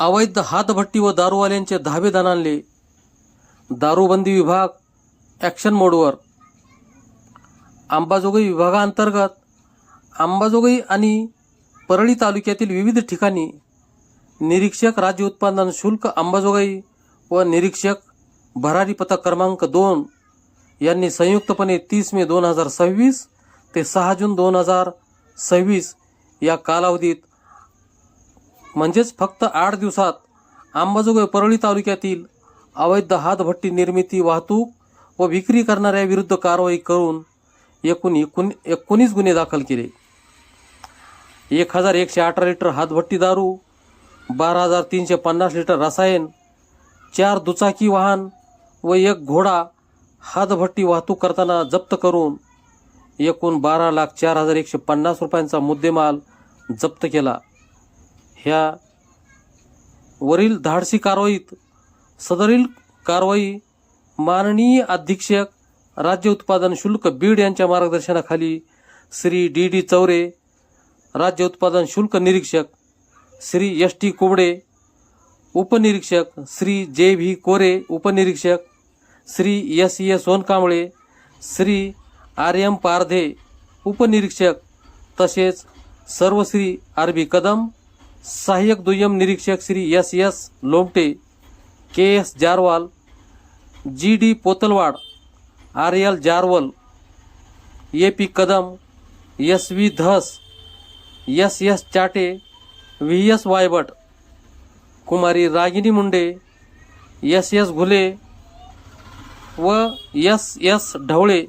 अवैध हातभट्टी व दारूवाल्यांचे धाबे दणाणले. दारूबंदी विभाग ॲक्शन मोडवर. अंबाजोगाई विभागांतर्गत अंबाजोगाई आणि परळी तालुक्यातील विविध ठिकाणी निरीक्षक राज्य उत्पादन शुल्क अंबाजोगाई व निरीक्षक भरारी पथक क्रमांक 2 यांनी संयुक्तपणे 30 मे 2026 ते 6 जून 2026 या कालावधीत म्हणजेच फक्त 8 दिवसात अंबाजोगाई परळी तालुक्यातील अवैध हातभट्टी निर्मिती, वाहतूक व विक्री करणाऱ्या विरुद्ध कारवाई करून एकूण 19 गुन्हे दाखल केले. 1118 लिटर हातभट्टी दारू, 12,350 लिटर रसायन, 4 दुचाकी वाहन व 1 घोडा हातभट्टी वाहतूक करताना जप्त करून एकूण 12,04,150 रुपयांचा मुद्देमाल जप्त केला. ह्या वरील धाडसी कारवाईत सदरील कारवाई माननीय अधीक्षक राज्य उत्पादन शुल्क बीड यांच्या मार्गदर्शनाखाली श्री डी चौरे राज्य उत्पादन शुल्क निरीक्षक, श्री एस.टी. कुबडे उपनिरीक्षक, श्री जे.व्ही. कोरे उपनिरीक्षक, श्री एस.ए. सोनकांबळे, श्री आर.एम. पारधे उपनिरीक्षक तसेच सर्व श्री आर.बी. कदम, सहाय्यक दुय्यम निरीक्षक Shri S S. Lomte, K S. Jarwal, G D. Potalwad, R L. Jarwal, A P. Kadam, S V. Dhas, S S. Chate, V S. Waybat, कुमारी रागिनी मुंडे, एस.एस. घुले व एस.एस. ढवळे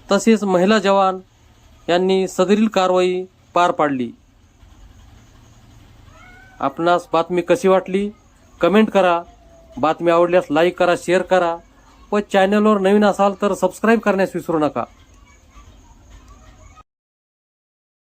तसेच महिला जवान यांनी सदरील कारवाई पार पाडली. आपणास बातमी कशी वाटली कमेंट करा. बातमी आवडल्यास लाईक करा, शेअर करा व चॅनलवर नवीन असाल तर सबस्क्राईब करण्यास विसरू नका.